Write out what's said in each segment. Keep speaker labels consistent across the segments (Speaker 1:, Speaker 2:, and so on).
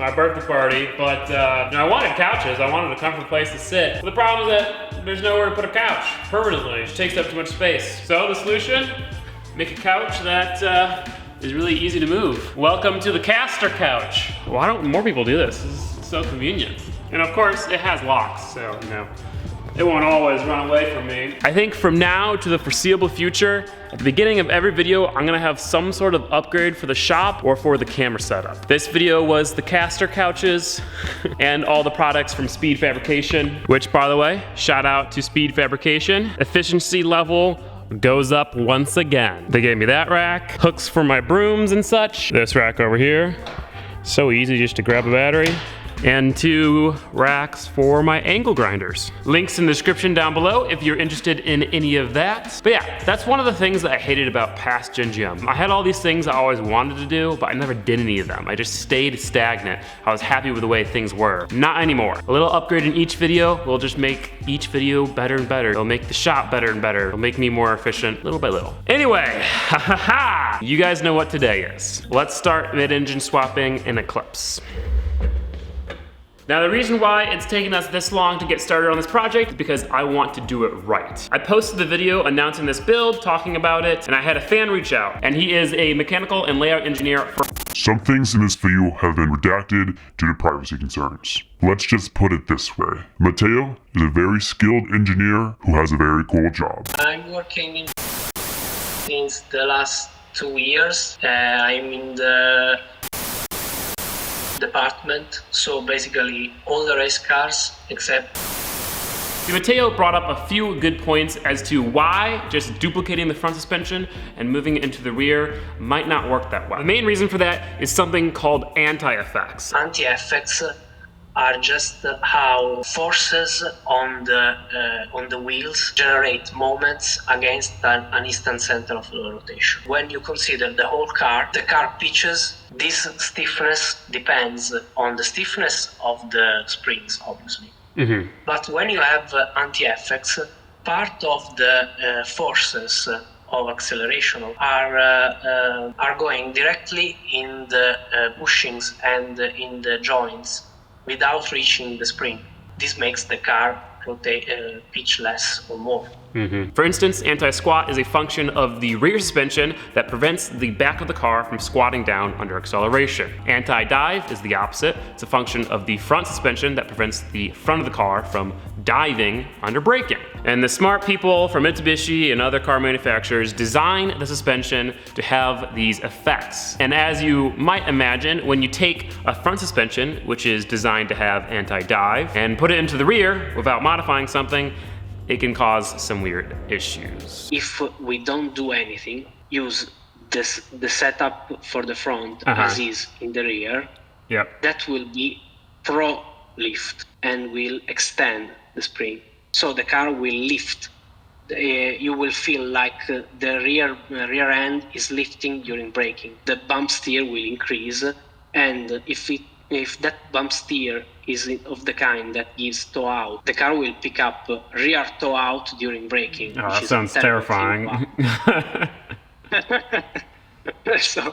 Speaker 1: my birthday party, but I wanted couches. I wanted a comfortable place to sit. But the problem is that there's nowhere to put a couch permanently. It takes up too much space. So the solution, make a couch that is really easy to move. Welcome to the caster couch. Why don't more people do this? This is so convenient. And of course, it has locks, so you know, it won't always run away from me. I think from now to the foreseeable future, at the beginning of every video, I'm gonna have some sort of upgrade for the shop or for the camera setup. This video was the caster couches and all the products from Speed Fabrication, which by the way, shout out to Speed Fabrication. Efficiency level goes up once again. They gave me that rack, hooks for my brooms and such. This rack over here, so easy just to grab a battery. And 2 racks for my angle grinders. Links in the description down below if you're interested in any of that. But yeah, that's one of the things that I hated about past Gingium. I had all these things I always wanted to do, but I never did any of them. I just stayed stagnant. I was happy with the way things were. Not anymore. A little upgrade in each video will just make each video better and better. It'll make the shop better and better. It'll make me more efficient, little by little. Anyway, you guys know what today is. Let's start mid-engine swapping in Eclipse. Now the reason why it's taken us this long to get started on this project is because I want to do it right. I posted the video announcing this build, talking about it, and I had a fan reach out, and he is a mechanical and layout engineer for
Speaker 2: Some things in this video have been redacted due to privacy concerns. Let's just put it this way. Matteo is a very skilled engineer who has a very cool job.
Speaker 3: I'm working in since the last 2 years. I'm in the department, so basically all the race cars except.
Speaker 1: Matteo brought up a few good points as to why just duplicating the front suspension and moving it into the rear might not work that well. The main reason for that is something called anti-effects.
Speaker 3: Anti-effects are just how forces on the wheels generate moments against an instant center of rotation. When you consider the whole car, the car pitches. This stiffness depends on the stiffness of the springs, obviously. Mm-hmm. But when you have anti-effects, part of the forces of acceleration are going directly in the bushings and in the joints without reaching the spring. This makes the car pitch less or more.
Speaker 1: Mm-hmm. For instance, anti-squat is a function of the rear suspension that prevents the back of the car from squatting down under acceleration. Anti-dive is the opposite. It's a function of the front suspension that prevents the front of the car from diving under braking. And the smart people from Mitsubishi and other car manufacturers design the suspension to have these effects. And as you might imagine, when you take a front suspension, which is designed to have anti-dive, and put it into the rear without modifying something, it can cause some weird issues.
Speaker 3: If we don't do anything, use the setup for the front as is in the rear, that will be pro lift and will extend the spring. So the car will lift. You will feel like the rear end is lifting during braking. The bump steer will increase, and if that bump steer is of the kind that gives toe out, the car will pick up rear toe out during braking.
Speaker 1: Oh, that sounds terrifying.
Speaker 3: So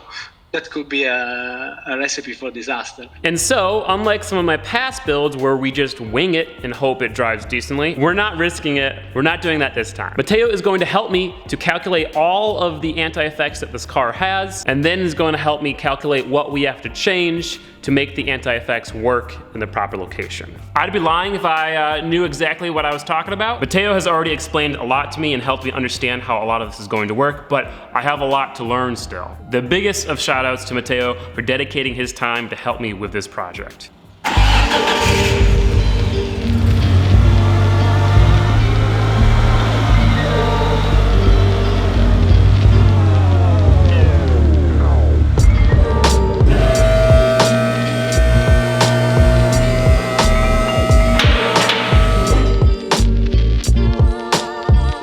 Speaker 3: that could be a recipe for disaster.
Speaker 1: And so, unlike some of my past builds where we just wing it and hope it drives decently, we're not risking it. We're not doing that this time. Matteo is going to help me to calculate all of the anti-effects that this car has, and then is going to help me calculate what we have to change to make the anti-effects work in the proper location. I'd be lying if I knew exactly what I was talking about. Matteo has already explained a lot to me and helped me understand how a lot of this is going to work, but I have a lot to learn still. The biggest of shout outs to Matteo for dedicating his time to help me with this project.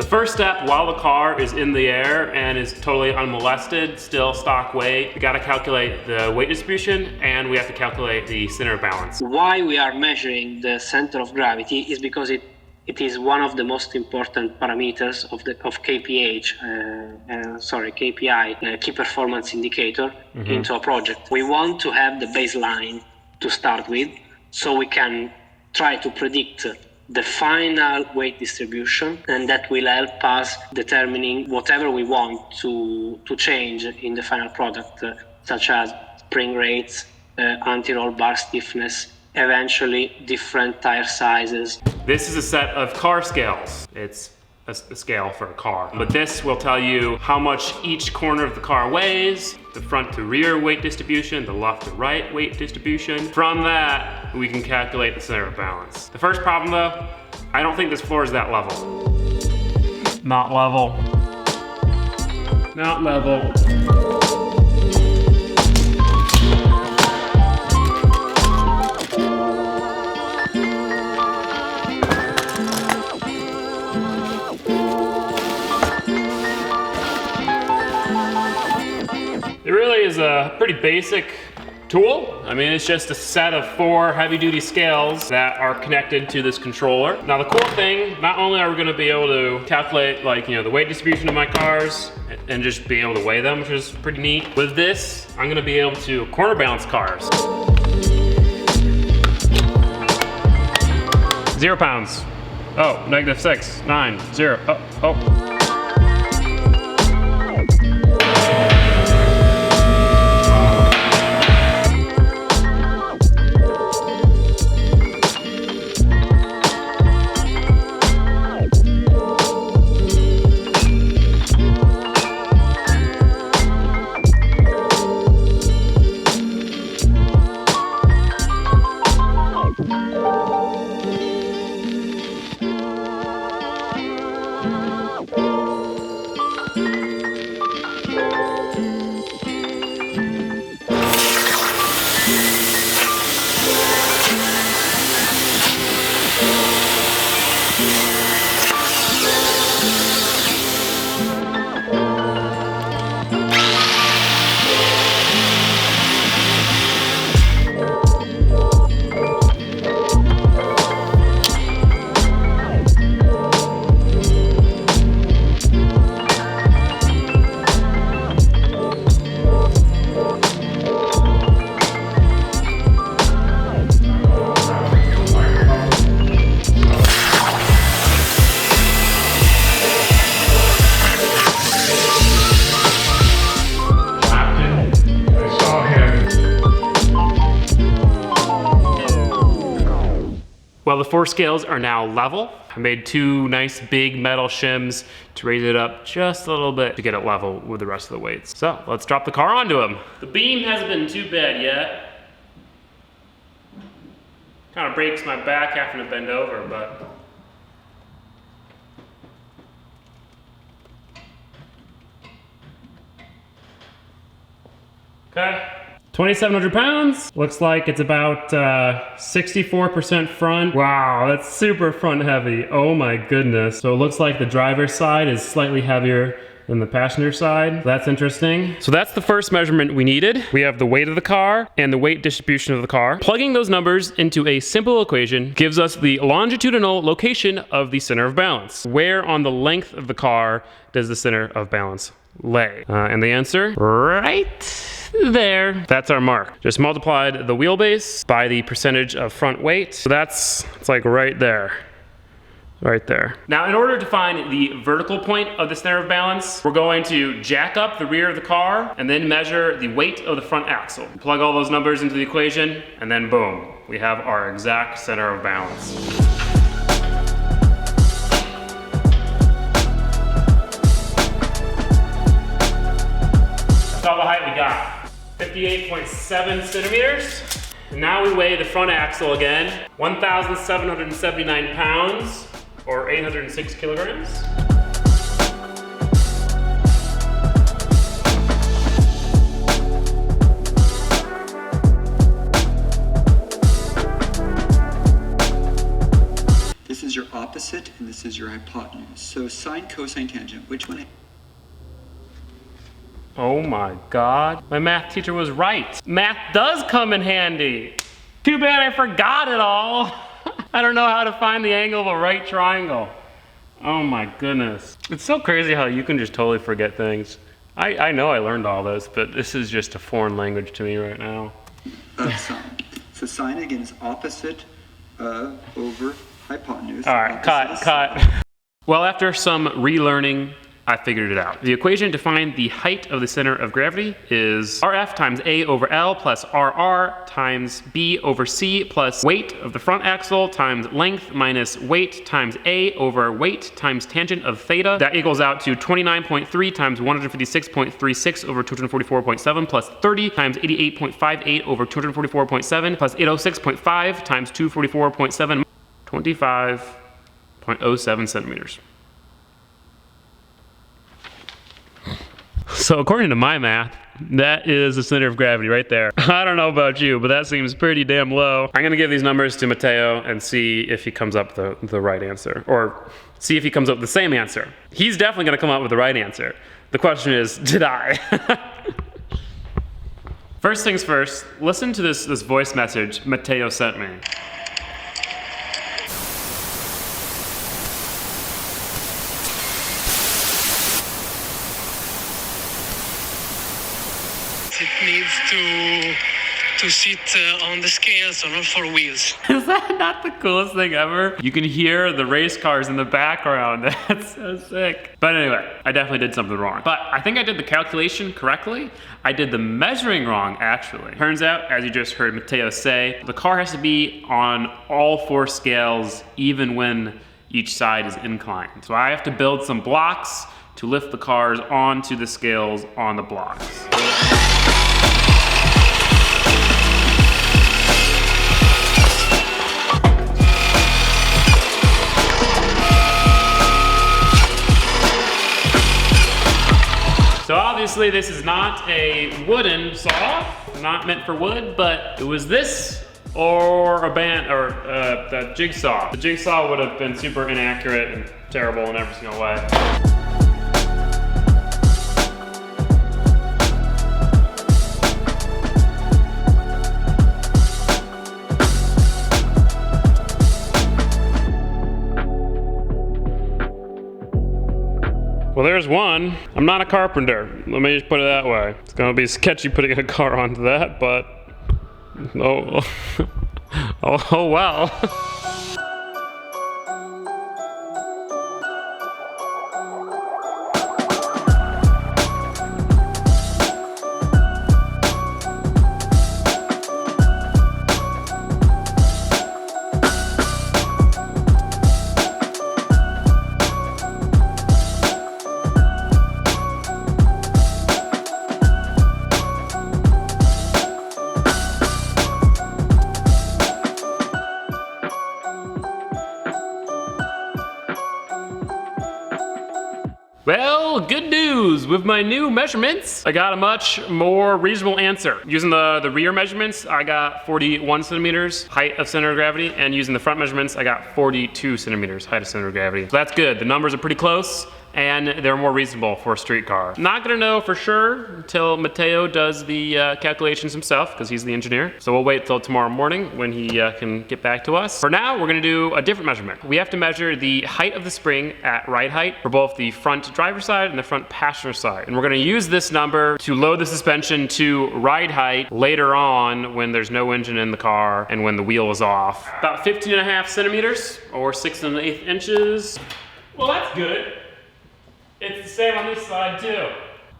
Speaker 1: First step, while the car is in the air and is totally unmolested, still stock weight, we gotta calculate the weight distribution and we have to calculate the center of balance.
Speaker 3: Why we are measuring the center of gravity is because it is one of the most important parameters of KPI, key performance indicator into a project. We want to have the baseline to start with, so we can try to predict the final weight distribution, and that will help us determining whatever we want to change in the final product, such as spring rates, anti-roll bar stiffness, eventually different tire sizes.
Speaker 1: This is a set of car scales. It's a scale for a car. But this will tell you how much each corner of the car weighs, the front to rear weight distribution, the left to right weight distribution. From that, we can calculate the center of balance. The first problem though, I don't think this floor is that level. Not level. Not level. It really is a pretty basic tool. I mean, it's just a set of 4 heavy-duty scales that are connected to this controller. Now, the cool thing, not only are we going to be able to calculate, like, the weight distribution of my cars and just be able to weigh them, which is pretty neat. With this, I'm going to be able to corner balance cars. 0 pounds. Oh, -6, 9, 0. Oh. Well, the 4 scales are now level. I made 2 nice big metal shims to raise it up just a little bit to get it level with the rest of the weights. So let's drop the car onto them. The beam hasn't been too bad yet. Kind of breaks my back having to bend over, but. Okay. 2,700 pounds. Looks like it's about 64% front. Wow, that's super front heavy. Oh my goodness. So it looks like the driver's side is slightly heavier than the passenger side. That's interesting. So that's the first measurement we needed. We have the weight of the car and the weight distribution of the car. Plugging those numbers into a simple equation gives us the longitudinal location of the center of balance. Where on the length of the car does the center of balance lay? And the answer, right there. That's our mark. Just multiplied the wheelbase by the percentage of front weight. So it's like right there. Right there. Now, in order to find the vertical point of the center of balance, we're going to jack up the rear of the car and then measure the weight of the front axle. Plug all those numbers into the equation, and then boom, we have our exact center of balance. That's all the height we got. 58.7 centimeters. And now we weigh the front axle again. 1,779 pounds, or 806 kilograms.
Speaker 4: This is your opposite, and this is your hypotenuse. So sine, cosine, tangent, which one?
Speaker 1: Oh my God, my math teacher was right. Math does come in handy. Too bad I forgot it all. I don't know how to find the angle of a right triangle. Oh my goodness. It's so crazy how you can just totally forget things. I know I learned all this, but this is just a foreign language to me right now.
Speaker 4: So sine again is opposite over hypotenuse.
Speaker 1: All right, cut. Well, after some relearning, I figured it out. The equation to find the height of the center of gravity is RF times A over L plus RR times B over C plus weight of the front axle times length minus weight times A over weight times tangent of theta. That equals out to 29.3 times 156.36 over 244.7 plus 30 times 88.58 over 244.7 plus 806.5 times 244.7, 25.07 centimeters. So according to my math, that is the center of gravity right there. I don't know about you, but that seems pretty damn low. I'm gonna give these numbers to Matteo and see if he comes up with the right answer, or see if he comes up with the same answer. He's definitely gonna come up with the right answer. The question is, did I? First things first, listen to this voice message Matteo sent me.
Speaker 3: It needs to sit on the scales on all four wheels.
Speaker 1: Is that not the coolest thing ever? You can hear the race cars in the background. That's so sick. But anyway, I definitely did something wrong. But I think I did the calculation correctly. I did the measuring wrong, actually. Turns out, as you just heard Matteo say, the car has to be on all four scales, even when each side is inclined. So I have to build some blocks to lift the cars onto the scales on the blocks. So obviously this is not a wooden saw, not meant for wood, but it was this or a the jigsaw. The jigsaw would have been super inaccurate and terrible in every single way. Well, there's one. I'm not a carpenter. Let me just put it that way. It's gonna be sketchy putting a car onto that, but oh wow. Well, good news! With my new measurements, I got a much more reasonable answer. Using the rear measurements, I got 41 centimeters height of center of gravity, and using the front measurements, I got 42 centimeters height of center of gravity. So that's good. The numbers are pretty close, and they're more reasonable for a street car. Not gonna know for sure until Matteo does the calculations himself, because he's the engineer. So we'll wait till tomorrow morning when he can get back to us. For now, we're gonna do a different measurement. We have to measure the height of the spring at ride height for both the front driver's side and the front passenger side. And we're gonna use this number to load the suspension to ride height later on when there's no engine in the car and when the wheel is off. About 15.5 centimeters or 6 1/8 inches. Well, that's good. It's the same on this side too.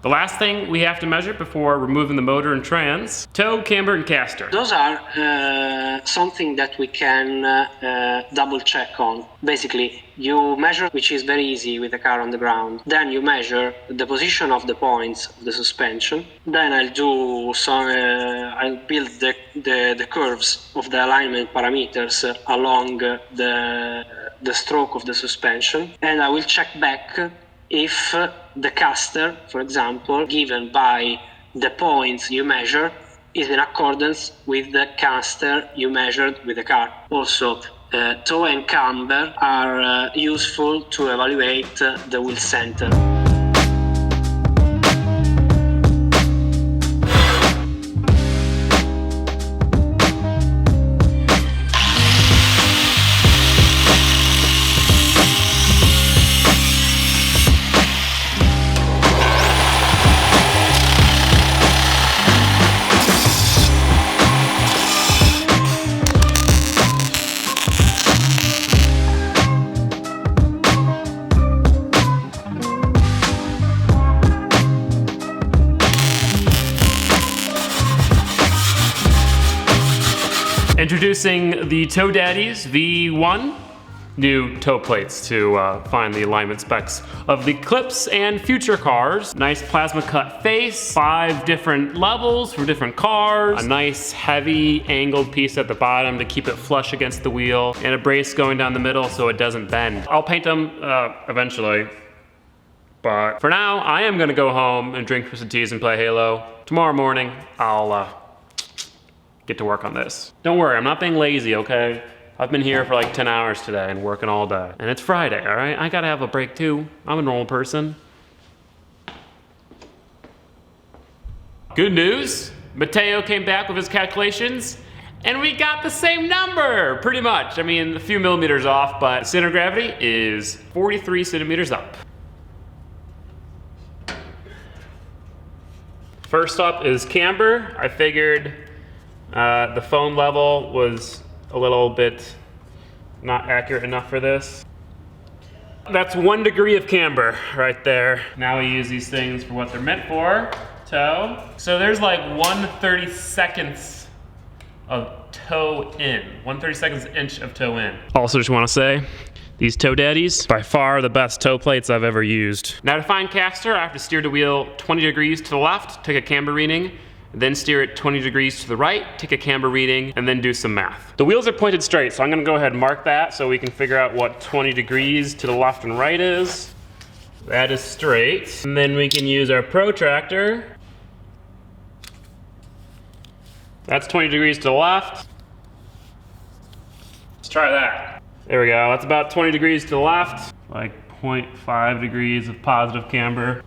Speaker 1: The last thing we have to measure before removing the motor and trans, toe, camber, and caster.
Speaker 3: Those are something that we can double check on. Basically, you measure, which is very easy with the car on the ground. Then you measure the position of the points of the suspension. Then I'll do some, I'll build the curves of the alignment parameters along the stroke of the suspension. And I will check back if the caster, for example, given by the points you measure, is in accordance with the caster you measured with the car. Also, toe and camber are useful to evaluate the wheel center.
Speaker 1: Introducing the Toe Daddies V1. New toe plates to find the alignment specs of the Eclipse and future cars. Nice plasma cut face, 5 different levels for different cars, a nice heavy angled piece at the bottom to keep it flush against the wheel, and a brace going down the middle so it doesn't bend. I'll paint them eventually, but for now, I am gonna go home and drink Twisted Teas and play Halo. Tomorrow morning, I'll get to work on this. Don't worry, I'm not being lazy, okay? I've been here for like 10 hours today and working all day. And it's Friday, all right? I gotta have a break too. I'm a normal person. Good news, Matteo came back with his calculations and we got the same number, pretty much. I mean, a few millimeters off, but center of gravity is 43 centimeters up. First up is camber. I figured the foam level was a little bit not accurate enough for this. That's 1 degree of camber right there. Now we use these things for what they're meant for, toe. So there's like 1/32 of toe in, 1/32 inch of toe in. Also just wanna say, these Toe Daddies, by far the best toe plates I've ever used. Now to find caster, I have to steer the wheel 20 degrees to the left, take a camber reading, then steer it 20 degrees to the right, take a camber reading, and then do some math. The wheels are pointed straight, so I'm gonna go ahead and mark that so we can figure out what 20 degrees to the left and right is. That is straight. And then we can use our protractor. That's 20 degrees to the left. Let's try that. There we go, that's about 20 degrees to the left, like 0.5 degrees of positive camber.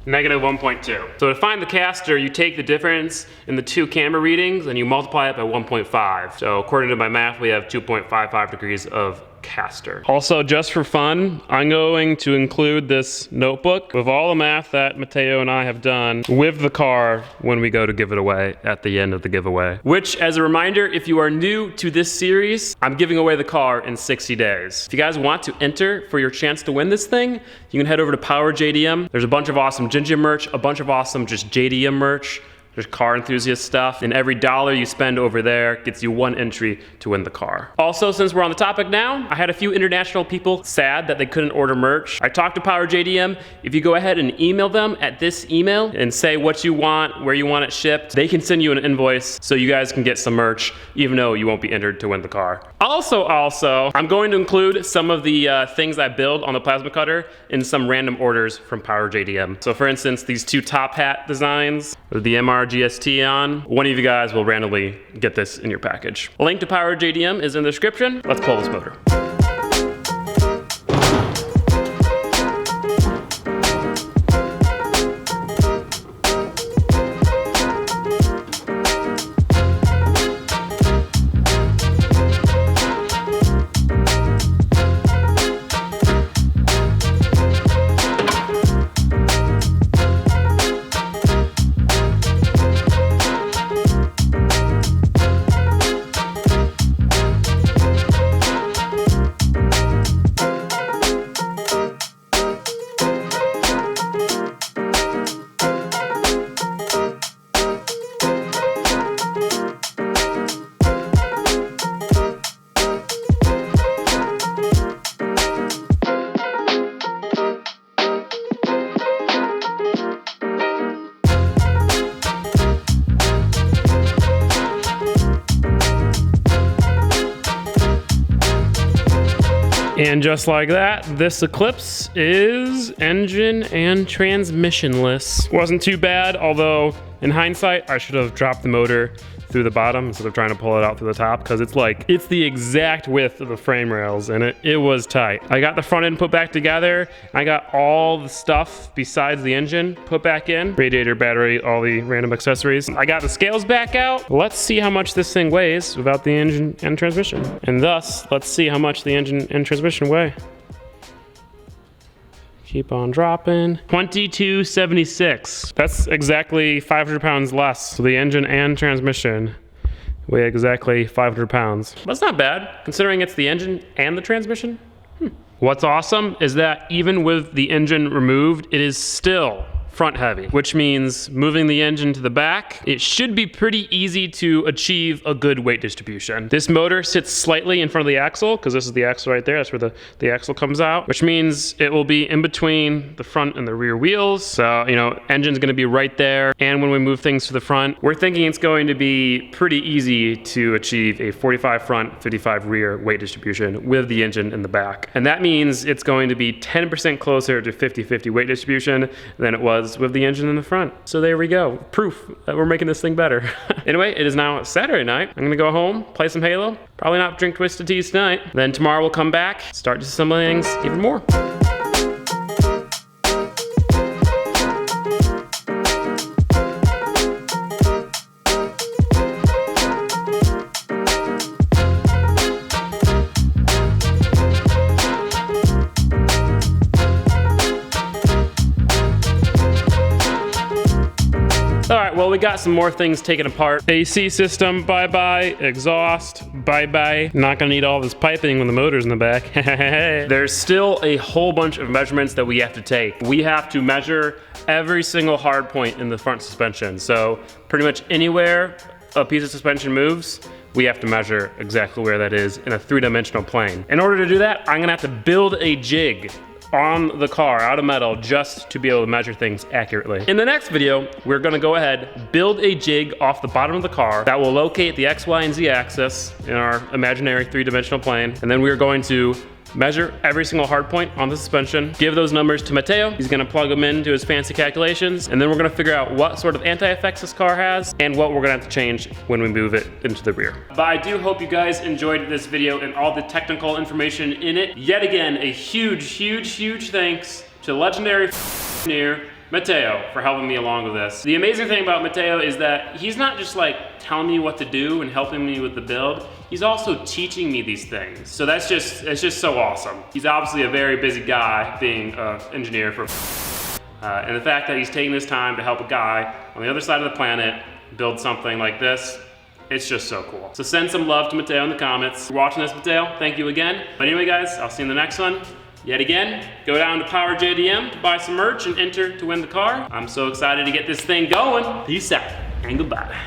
Speaker 1: Negative 1.2. So to find the caster, you take the difference in the 2 camber readings and you multiply it by 1.5. So according to my math, we have 2.55 degrees of caster. Also, just for fun, I'm going to include this notebook with all the math that Matteo and I have done with the car when we go to give it away at the end of the giveaway. Which, as a reminder, if you are new to this series, I'm giving away the car in 60 days. If you guys want to enter for your chance to win this thing, you can head over to Power JDM. There's a bunch of awesome Gingium merch, a bunch of awesome just JDM merch. There's car enthusiast stuff, and every dollar you spend over there gets you 1 entry to win the car. Also, since we're on the topic now, I had a few international people sad that they couldn't order merch. I talked to Power JDM. If you go ahead and email them at this email and say what you want, where you want it shipped, they can send you an invoice so you guys can get some merch, even though you won't be entered to win the car. Also, I'm going to include some of the things I build on the plasma cutter in some random orders from Power JDM. So for instance, these 2 top hat designs with the MR-GST on, one of you guys will randomly get this in your package. A link to Power JDM is in the description. Let's pull this motor. And just like that, this Eclipse is engine and transmissionless. Wasn't too bad, although in hindsight, I should have dropped the motor through the bottom instead of trying to pull it out through the top, because it's the exact width of the frame rails and it was tight. I got the front end put back together. I got all the stuff besides the engine put back in. Radiator, battery, all the random accessories. I got the scales back out. Let's see how much this thing weighs without the engine and transmission. And thus, let's see how much the engine and transmission weigh. Keep on dropping. 2276. That's exactly 500 pounds less. So the engine and transmission weigh exactly 500 pounds. That's not bad, considering it's the engine and the transmission. What's awesome is that even with the engine removed, it is still front heavy, which means moving the engine to the back, it should be pretty easy to achieve a good weight distribution. This motor sits slightly in front of the axle, because this is the axle right there. That's where the axle comes out, which means it will be in between the front and the rear wheels. So, you know, engine's gonna be right there. And when we move things to the front, we're thinking it's going to be pretty easy to achieve a 45 front, 55 rear weight distribution with the engine in the back. And that means it's going to be 10% closer to 50-50 weight distribution than it was with the engine in the front. So there we go, proof that we're making this thing better. Anyway, it is now Saturday night. I'm gonna go home, play some Halo, probably not drink Twisted Teas tonight. Then tomorrow we'll come back, start disassembling things even more. All right, well, we got some more things taken apart. AC system, bye-bye. Exhaust, bye-bye. Not gonna need all this piping when the motor's in the back. There's still a whole bunch of measurements that we have to take. We have to measure every single hard point in the front suspension. So pretty much anywhere a piece of suspension moves, we have to measure exactly where that is in a three-dimensional plane. In order to do that, I'm gonna have to build a jig on the car out of metal just to be able to measure things accurately. In the next video, we're gonna go ahead, build a jig off the bottom of the car that will locate the X, Y, and Z axis in our imaginary three-dimensional plane. And then we're going to measure every single hard point on the suspension, give those numbers to Matteo. He's gonna plug them into his fancy calculations, and then we're gonna figure out what sort of anti-effects this car has and what we're gonna have to change when we move it into the rear. But I do hope you guys enjoyed this video and all the technical information in it. Yet again, a huge, huge, huge thanks to legendary engineer Matteo for helping me along with this. The amazing thing about Matteo is that he's not just like telling me what to do and helping me with the build, he's also teaching me these things. So it's just so awesome. He's obviously a very busy guy being an engineer for and the fact that he's taking this time to help a guy on the other side of the planet build something like this, it's just so cool. So send some love to Matteo in the comments. For watching this, Matteo, thank you again. But anyway guys, I'll see you in the next one. Yet again, go down to Power JDM to buy some merch and enter to win the car. I'm so excited to get this thing going. Peace out and goodbye.